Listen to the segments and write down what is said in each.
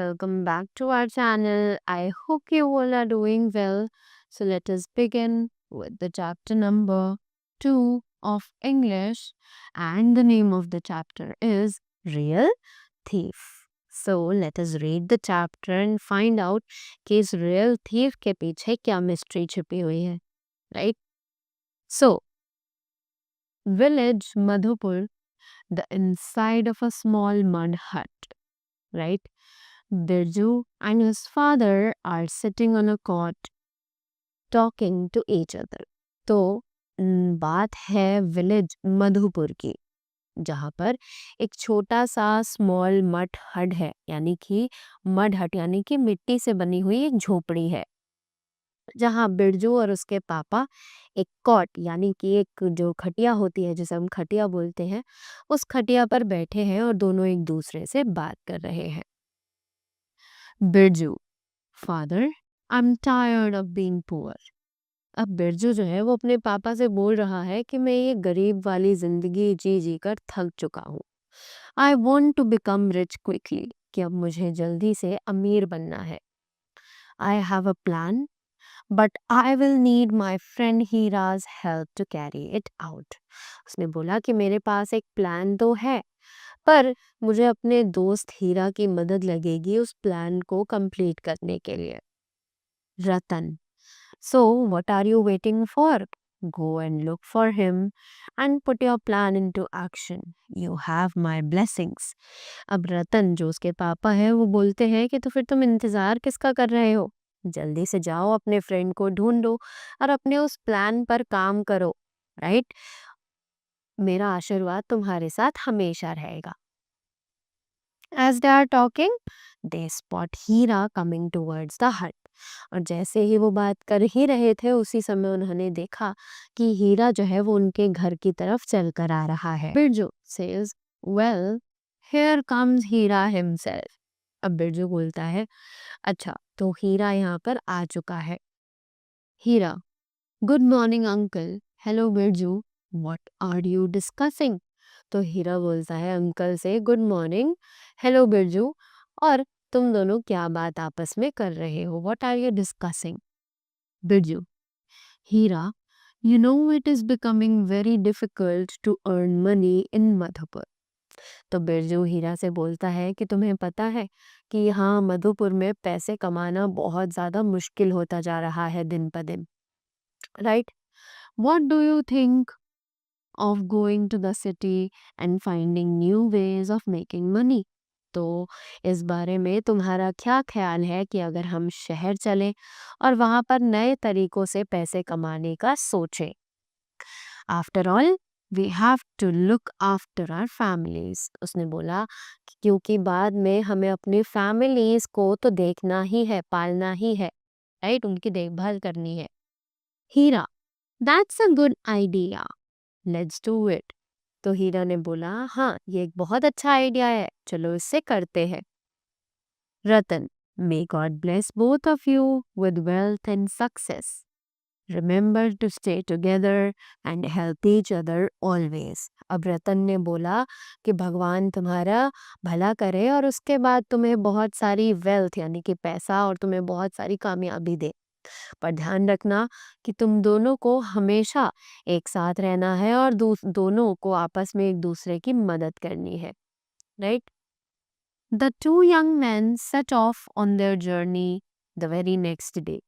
welcome back to our channel. I hope you all are doing well. So let us begin with the chapter number 2 of English, and the name of the chapter is Real Thief. So let us read the chapter and find out कि इस real thief के पीछे क्या mystery छिपी हुई है, right? So, village Madhupur, the inside of a small mud hut, right? Birju and his father are sitting on a cot talking to each other. तो बात है विलेज मधुपुर की, जहाँ पर एक छोटा सा स्मॉल मड हट है, यानी कि मड हट यानी कि मिट्टी से बनी हुई एक झोपड़ी है, जहाँ बिरजू और उसके पापा एक कॉट यानी कि एक जो खटिया होती है जिसे हम खटिया बोलते हैं, उस खटिया पर बैठे हैं और दोनों एक दूसरे से बात कर रहे हैं. Birju, father, I am tired of being poor. अब बिरजू जो है वो अपने पापा से बोल रहा है कि मैं ये गरीब वाली जिंदगी जी जी कर थक चुका हूँ. I want to become rich quickly, कि अब मुझे जल्दी से अमीर बनना है. I have a plan, but I will need my friend Hira's help to carry it out. उसने बोला कि मेरे पास एक प्लान तो है, पर मुझे अपने दोस्त हीरा की मदद लगेगी उस प्लान को कंप्लीट करने के लिए. रतन, so what are you waiting for? Go and look for him and put your plan into action. You have my blessings. अब रतन जो उसके पापा है वो बोलते हैं कि तो फिर तुम इंतजार किसका कर रहे हो? जल्दी से जाओ, अपने फ्रेंड को ढूंढो और अपने उस प्लान पर काम करो, राइट? मेरा आशीर्वाद तुम्हारे साथ हमेशा रहेगा. As they are talking, they spot Hira coming towards the hut. और जैसे ही वो बात कर ही रहे थे उसी समय उन्होंने देखा कि हीरा जो है वो उनके घर की तरफ चल कर आ रहा है. Birju says, well, here comes Heera himself. अब बिरजू बोलता है, अच्छा तो हीरा यहाँ पर आ चुका है. Hira, good morning uncle. Hello Birju, what are you discussing? तो हीरा बोलता है अंकल से गुड मॉर्निंग, हेलो बिरजू, और तुम दोनों क्या बात आपस में कर रहे हो? What are you discussing? Birju, Hira, you know it is becoming very difficult to earn money in Madhupur. तो बिरजू हीरा से बोलता है कि तुम्हें पता है कि यहाँ मधुपुर में पैसे कमाना बहुत ज़्यादा मुश्किल होता जा रहा है दिन प दिन, right? What do you think of going to the city and finding new ways of making money? तो इस बारे में तुम्हारा क्या ख्याल है कि अगर हम शहर चलें और वहाँ पर नए तरीकों से पैसे कमाने का सोचें? After all we have to look after our families. उसने बोला कि क्योंकि बाद में हमें अपनी फैमिलीज को तो देखना ही है, पालना ही है, राइट? उनकी देखभाल करनी है. Hira, that's a good idea, let's do it. तो हीरा ने बोला, हाँ ये एक बहुत अच्छा आइडिया है, चलो इससे करते हैं. Ratan, may God bless both of you with wealth and success. Remember to stay together and help each other always. अब रतन ने बोला कि भगवान तुम्हारा भला करे और उसके बाद तुम्हें बहुत सारी वेल्थ यानी कि पैसा और तुम्हें बहुत सारी कामयाबी दे. पर ध्यान रखना कि तुम दोनों को हमेशा एक साथ रहना है और दोनों को आपस में एक दूसरे की मदद करनी है, right? The two young man set of on their journey the very next day.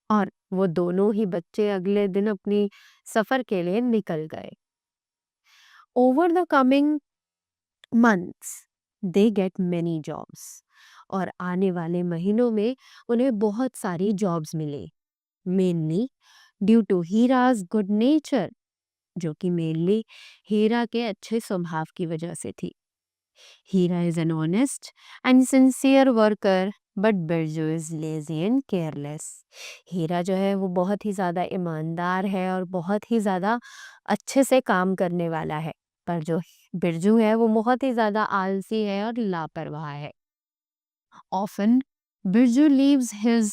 और वो दोनों ही बच्चे अगले दिन अपनी सफर के लिए निकल गए. Over the coming months they get many jobs. और आने वाले महीनों में उन्हें बहुत सारी जॉब्स मिली, mainly due to Hira's good nature, जो कि मेनली हीरा के अच्छे स्वभाव की वजह से थी. Hira is an honest and sincere worker, but Birju is lazy and careless. Hira जो है वो बहुत ही ज़्यादा ईमानदार है और बहुत ही ज़्यादा अच्छे से काम करने वाला है, पर जो बिरजू है वो बहुत ही ज़्यादा आलसी है और लापरवाह है. Often Birju leaves his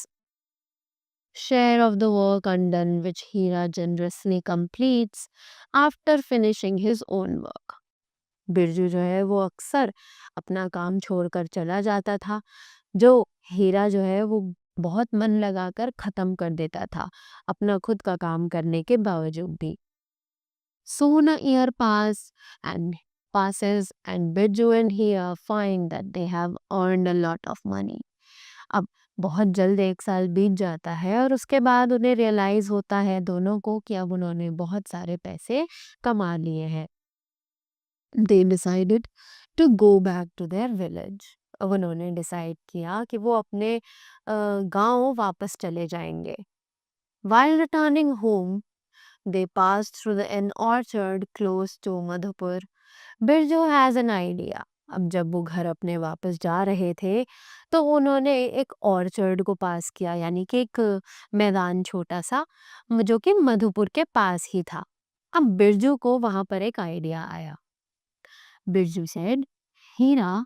share of the work undone, which Hira generously completes after finishing his own work. Birju जो है वो अक्सर अपना काम छोड़कर चला जाता था, जो हीरा जो है वो बहुत मन लगाकर खत्म कर देता था अपना खुद का काम करने के बावजूद भी। Soon a year passes and Biju and Hira find that they have earned a lot of money. अब बहुत जल्द 1 साल बीत जाता है और उसके बाद उन्हें रियलाइज होता है दोनों को कि अब उन्होंने बहुत सारे पैसे कमा लिए हैं। They decided to go back to their village. अब उन्होंने डिसाइड किया कि वो अपने गांव वापस चले जाएंगे। While returning home, they passed through an orchard close to Madhupur. Birju has an idea. अब जब वो घर अपने वापस जा रहे थे तो उन्होंने एक ऑर्चर्ड को पास किया, यानी कि एक मैदान छोटा सा जो कि मधुपुर के पास ही था। अब बिरजू को वहां पर एक आइडिया आया। Birju said, Hira,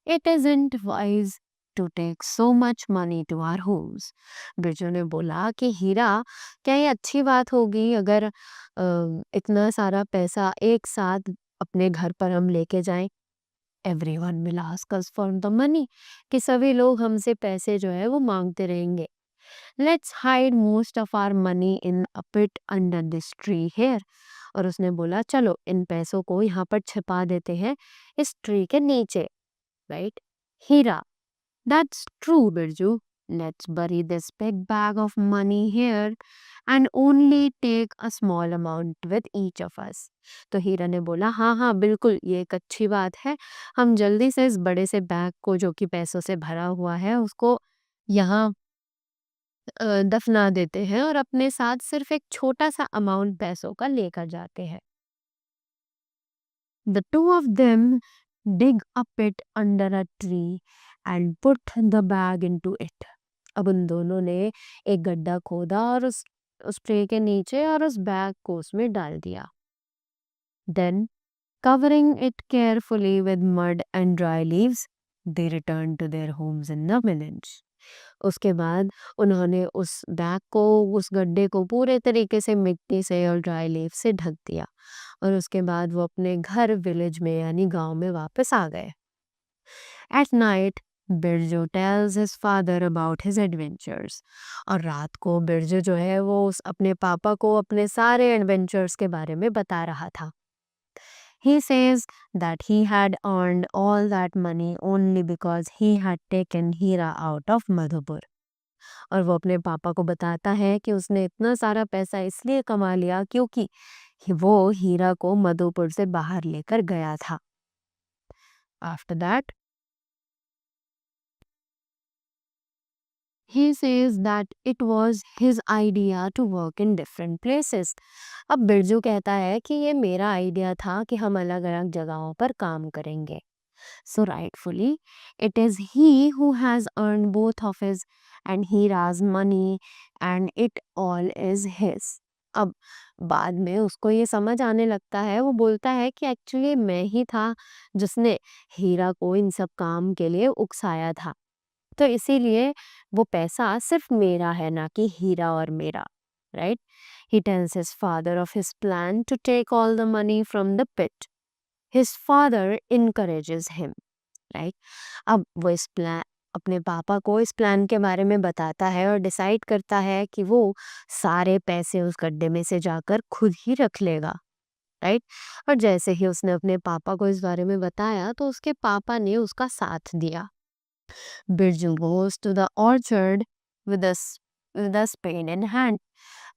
it isn't wise to take so much money to our homes. Birju ने बोला कि हीरा, क्या ये अच्छी बात होगी अगर इतना सारा पैसा एक साथ अपने घर पर हम लेके जाएं? Everyone will ask us for the money, कि सभी लोग हमसे पैसे जो है वो मांगते रहेंगे। Let's hide most of our money in a pit under this tree here. और उसने बोला चलो इन पैसों को यहाँ पर छिपा देते हैं इस ट्री के नीचे, right? Hira, that's true, Birju. Let's bury this big bag of money here and only take a small amount with each of us. तो हीरा ने बोला हाँ हाँ बिल्कुल, ये एक अच्छी बात है। हम जल्दी से इस बड़े से बैग को जो कि पैसों से भरा हुआ है उसको यहाँ दफना देते हैं और अपने साथ सिर्फ एक छोटा सा अमाउंट पैसों का लेकर जाते हैं। The two of them dig a pit under a tree and put the bag into it. अब उन दोनों ने एक गड्ढा खोदा और उस ट्रे के नीचे और उस बैग को उसमें डाल दिया। Then, covering it carefully with mud and dry leaves, they returned to their homes in the village. उसके बाद उन्होंने उस बैग को, उस गड्ढे को पूरे तरीके से मिट्टी से और ड्राई लीफ से ढक दिया और उसके बाद वो अपने घर विलेज में यानी गांव में वापस आ गए। At night Birju tales his father about his adventures. और रात को बिरजू जो है वो उस अपने पापा को अपने सारे एडवेंचर्स के बारे में बता रहा था। He says that he had earned all that money only because he had taken Hira out of Madhupur. और वो अपने पापा को बताता है कि उसने इतना सारा पैसा इसलिए कमा लिया क्योंकि वो हीरा को मधुपुर से बाहर लेकर गया था। After that, he says that it was his idea to work in different places. अब बिरजू कहता है कि ये मेरा आइडिया था कि हम अलग अलग जगहों पर काम करेंगे। So rightfully, it is he who has earned both of his and Hira's money and it all is his. अब बाद में उसको ये समझ आने लगता है, वो बोलता है कि एक्चुअली मैं ही था जिसने हीरा को इन सब काम के लिए उकसाया था, तो इसीलिए वो पैसा सिर्फ मेरा है ना कि हीरा और मेरा, right? He tells his father of his plan to take all the money from the pit. His father encourages him, right? अब वो इस प्लान अपने पापा को इस प्लान के बारे में बताता है और डिसाइड करता है कि वो सारे पैसे उस गड्ढे में से जाकर खुद ही रख लेगा, राइट? और जैसे ही उसने अपने पापा को इस बारे में बताया तो उसके पापा ने उसका साथ दिया। Birju goes to the orchard with a spade in hand.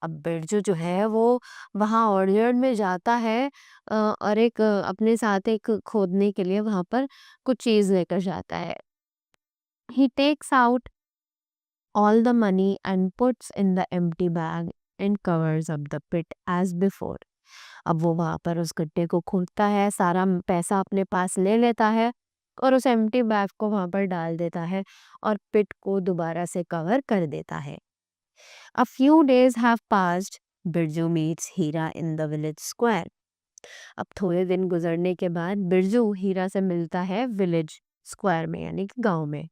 अब बिरजू जो है वो वहाँ ऑर्चर्ड में जाता है और एक अपने साथ एक खोदने के लिए वहाँ पर कुछ चीज़ लेकर जाता है। He takes out all the money and puts in the empty bag and covers up the pit as before. अब वो वहाँ पर उस गड्ढे को खोदता है, सारा पैसा अपने पास ले लेता है और उस एम्प्टी बैग को वहाँ पर डाल देता है और पिट को दोबारा से कवर कर देता है। A few days have passed. Birju meets Heera in the village square. अब थोड़े दिन गुजरने के बाद बिरजू हीरा से मिलता है विलेज स्क्वायर में यानी कि गांव में।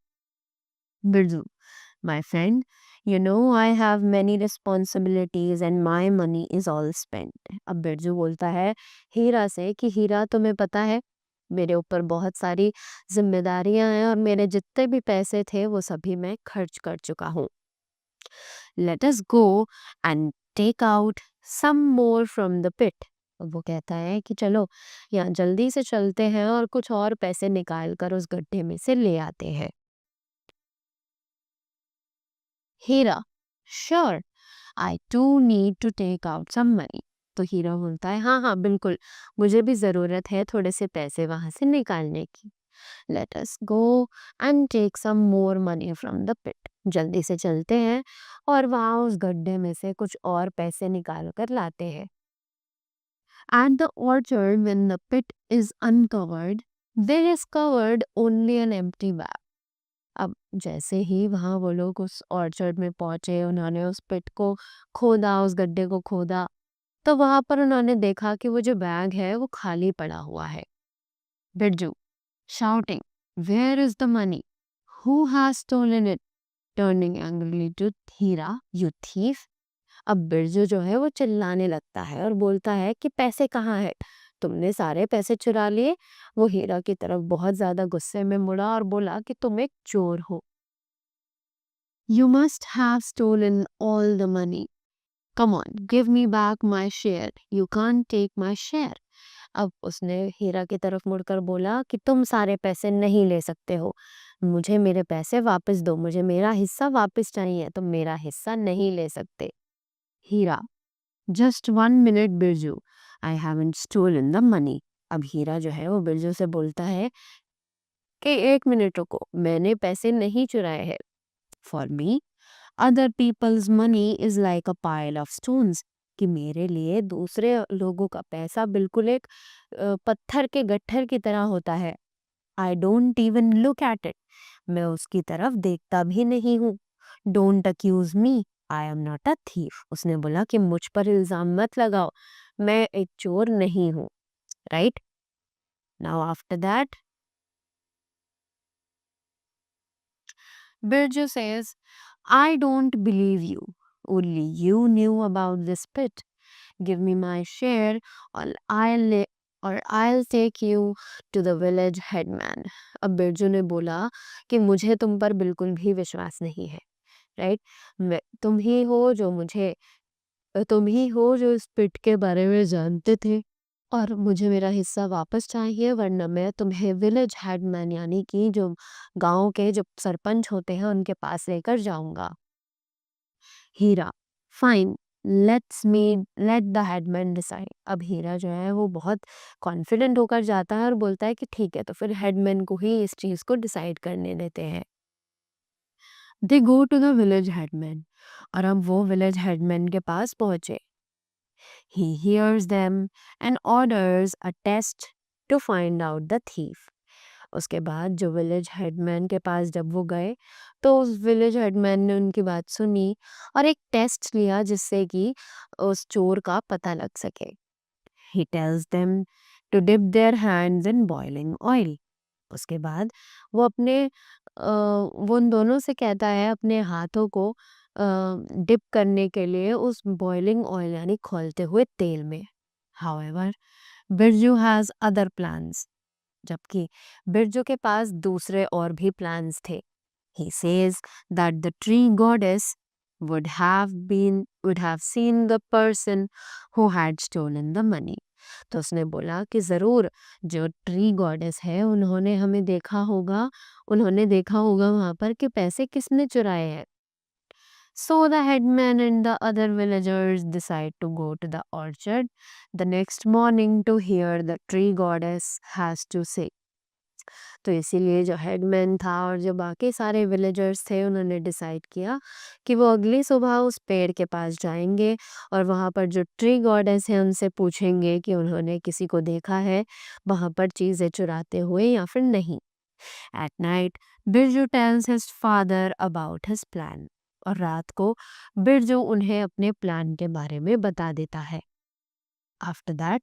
Birju, my friend, you know I have many responsibilities and my money is all spent. अब बिरजू बोलता है हीरा से कि हीरा, तुम्हें पता है मेरे ऊपर बहुत सारी ज़िम्मेदारियाँ हैं और मेरे जितने भी पैसे थे वो सभी मैं खर्च कर चुका हूँ। Let us go and take out some more from the pit. वो कहता है कि चलो यहाँ जल्दी से चलते हैं और कुछ और पैसे निकाल कर उस गड्ढे में से ले आते हैं। Hira, sure, I too need to take out some money. तो हीरा बोलता है हाँ हाँ बिल्कुल, मुझे भी ज़रूरत है थोड़े से पैसे वहाँ से निकालने की। Let us go and take some more money from the pit. जल्दी से चलते हैं और वहाँ उस गड्ढे में से कुछ और पैसे निकाल कर लाते हैं। At the orchard, when the pit is uncovered, they discovered only an empty bag. अब जैसे ही वहाँ वो लोग उस ऑर्चर्ड में पहुंचे, उन्होंने उस पिट को खोदा, उस गड्ढे को खोदा, तो वहां पर उन्होंने देखा कि वो जो बैग है वो खाली पड़ा हुआ है। Birju shouting, "Where is the money? Who has stolen it?" Turning angrily to Hira, "You thief!" अब बिरजू जो है वो चिल्लाने लगता है और बोलता है कि पैसे कहाँ है, तुमने सारे पैसे चुरा लिए। वो हीरा की तरफ बहुत ज्यादा गुस्से में मुड़ा और बोला कि तुम एक चोर हो। You must have stolen all the money, come on give me back my share, you can't take my share. अब उसने हीरा की तरफ मुड़कर बोला कि तुम सारे पैसे नहीं ले सकते हो, मुझे मेरे पैसे वापस दो, मुझे मेरा हिस्सा वापस चाहिए, तुम मेरा हिस्सा नहीं ले सकते। Hira, just 1 minute Birju, I haven't stolen the money. अब हीरा जो है वो बिरजू से बोलता है कि 1 मिनट रुको, मैंने पैसे नहीं चुराए हैं। For me other peoples money is like a pile of stones, कि मेरे लिए दूसरे लोगों का पैसा बिल्कुल एक पत्थर के गट्ठर की तरह होता है। I don't even look at it, मैं उसकी तरफ देखता भी नहीं हूँ। Don't accuse me, I am not a thief. उसने बोला कि मुझ पर इल्जाम मत लगाओ, मैं एक चोर नहीं हूँ। Right now after that Birju says, I don't believe you, only you knew about this pit, give me my share और I'll take you to the village headman। अब बिरजू ने बोला कि मुझे तुम पर बिल्कुल भी विश्वास नहीं है। राइट, तुम ही हो जो इस पिट के बारे में जानते थे और मुझे मेरा हिस्सा वापस चाहिए, वरना मैं तुम्हें विलेज हेडमैन यानी कि जो गांव के जो सरपंच होते हैं उनके पास लेकर जाऊंगा। Hira, fine, let the headman decide. अब हीरा जो है वो बहुत कॉन्फिडेंट होकर जाता है और बोलता है कि ठीक है, तो फिर हेडमैन को ही इस चीज को डिसाइड करने देते हैं। They go to the village headman, और अब वो विलेज हेडमैन के पास पहुंचे। He hears them and orders a test to find out the thief। उसके बाद जो विलेज हेडमैन के पास जब वो गए तो उस विलेज हेडमैन ने उनकी बात सुनी और एक टेस्ट लिया जिससे कि उस चोर का पता लग सके। He tells them to dip their hands in boiling oil। उसके बाद वो वो उन दोनों से कहता है अपने हाथों को डिप करने के लिए उस बॉइलिंग ऑयल यानी खौलते हुए तेल में। However Birju has other plans, जबकि बिरजू के पास दूसरे और भी प्लान्स थे। He says that the tree goddess would have seen the person who had stolen the money। तो उसने बोला कि जरूर जो ट्री गॉडेस है उन्होंने देखा होगा वहां पर कि पैसे किसने चुराए हैं। So the headman and the other villagers decide to go to the orchard the next morning to hear the tree goddess has to say। तो इसीलिए जो हेडमैन था और जो बाकी सारे विलेजर्स थे उन्होंने डिसाइड किया कि वो अगली सुबह उस पेड़ के पास जाएंगे और वहाँ पर जो ट्री गॉडेस हैं उनसे पूछेंगे कि उन्होंने किसी को देखा है वहाँ पर चीज़ें चुराते हुए या फिर नहीं। At night Birju tales his father about his plan, और रात को बिरजू उन्हें अपने प्लान के बारे में बता देता है। After that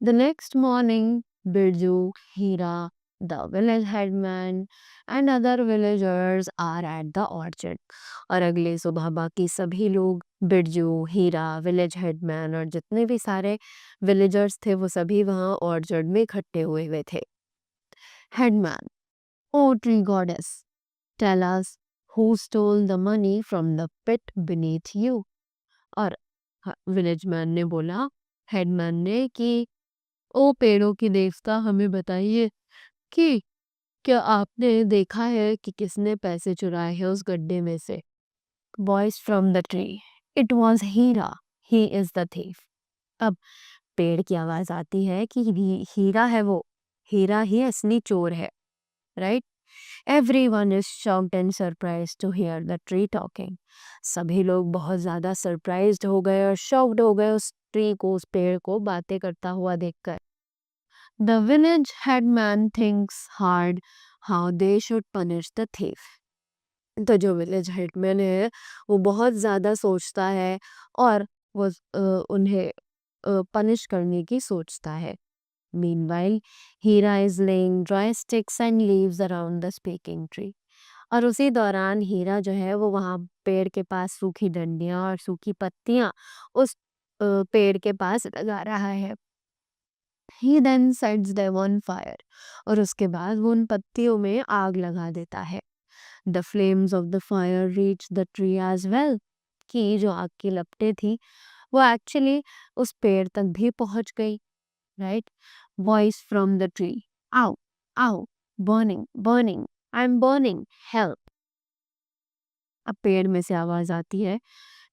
the next morning Birju, Hira The village headman and other villagers are at the orchard. और अगले सुबह बाकी सभी लोग, बिरजू, हीरा, विलेज हेडमैन और जितने भी सारे विलेजर्स थे वो सभी वहाँ ऑर्चर्ड में इकट्ठे हुए हुए थे. Headman, O tree goddess, tell us who stole the money from the pit beneath you. और विलेज मैन ने बोला हेडमैन ने कि ओ पेड़ों की देवता, हमें बताइए कि क्या आपने देखा है कि किसने पैसे चुराए हैं उस गड्ढे में से. Voice from the tree, it was Hira, he is the thief. अब पेड़ की आवाज आती है कि हीरा है वो, हीरा ही असली चोर है. Right. Everyone is shocked and surprised to hear the tree talking. सभी लोग बहुत ज़्यादा सरप्राइज्ड हो गए और शॉक्ड हो गए उस ट्री को, उस पेड़ को बातें करता हुआ देखकर. The village headman thinks hard how they should punish the thief. तो जो विलेज हेडमैन है वो बहुत ज़्यादा सोचता है और वो उन्हें पनिश करने की सोचता है. Meanwhile, Hira is laying dry sticks and leaves around the speaking tree. और उसी दौरान हीरा जो है वो वहाँ पेड़ के पास सूखी डंडियाँ और सूखी पत्तियाँ उस पेड़ के पास लगा रहा है. He then sets them on fire. और उसके बाद वो उन पत्तियों में आग लगा देता है. The flames of the fire reach the tree as well. कि जो आग की लपटें थी वो एक्चुअली उस पेड़ तक भी पहुंच गई. Right. Voice from the tree. Ow, ow, burning, burning, I'm burning, help. अब पेड़ में से आवाज आती है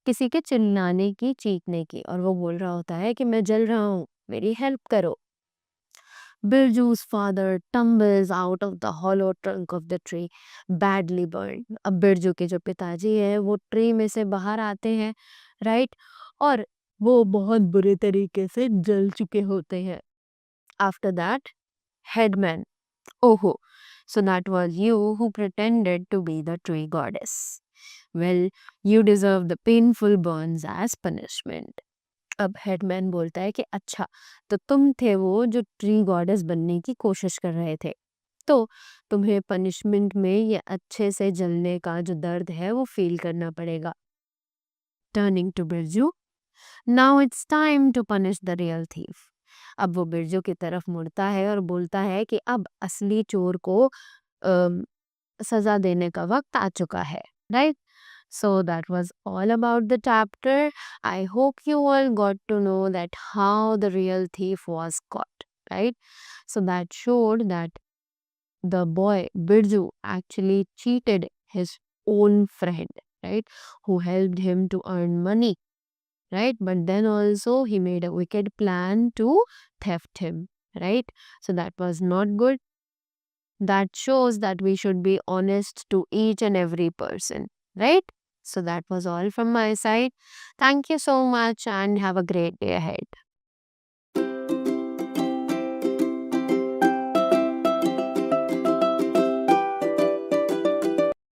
किसी के चिल्लाने की, चीखने की, और वो बोल रहा होता है कि मैं जल रहा हूँ, मेरी हेल्प करो. Birju's father tumbles out of the hollow trunk of the tree, badly burned. अब बिरजू के जो पिताजी है वो ट्री में से बाहर आते हैं. राइट. और वो बहुत बुरे तरीके से जल चुके होते हैं. After that, headman. Oh, so that was you who pretended to be the tree goddess. Well, you deserve the painful burns as punishment. अब हेडमैन बोलता है कि अच्छा, तो तुम थे वो जो ट्री गॉडेस बनने की कोशिश कर रहे थे, तो तुम्हें पनिशमेंट में ये अच्छे से जलने का जो दर्द है वो फील करना पड़ेगा. Turning to Birju, now it's time to punish the real thief. अब वो बिरजू की तरफ मुड़ता है और बोलता है कि अब असली चोर को सजा देने का वक्त आ चुका है. Right. So that was all about the chapter. I hope you all got to know that how the real thief was caught, right? So that showed that the boy Birju actually cheated his own friend, right? Who helped him to earn money, right? But then also he made a wicked plan to theft him, right? So that was not good. That shows that we should be honest to each and every person, right? So that was all from my side. Thank you so much and have a great day ahead.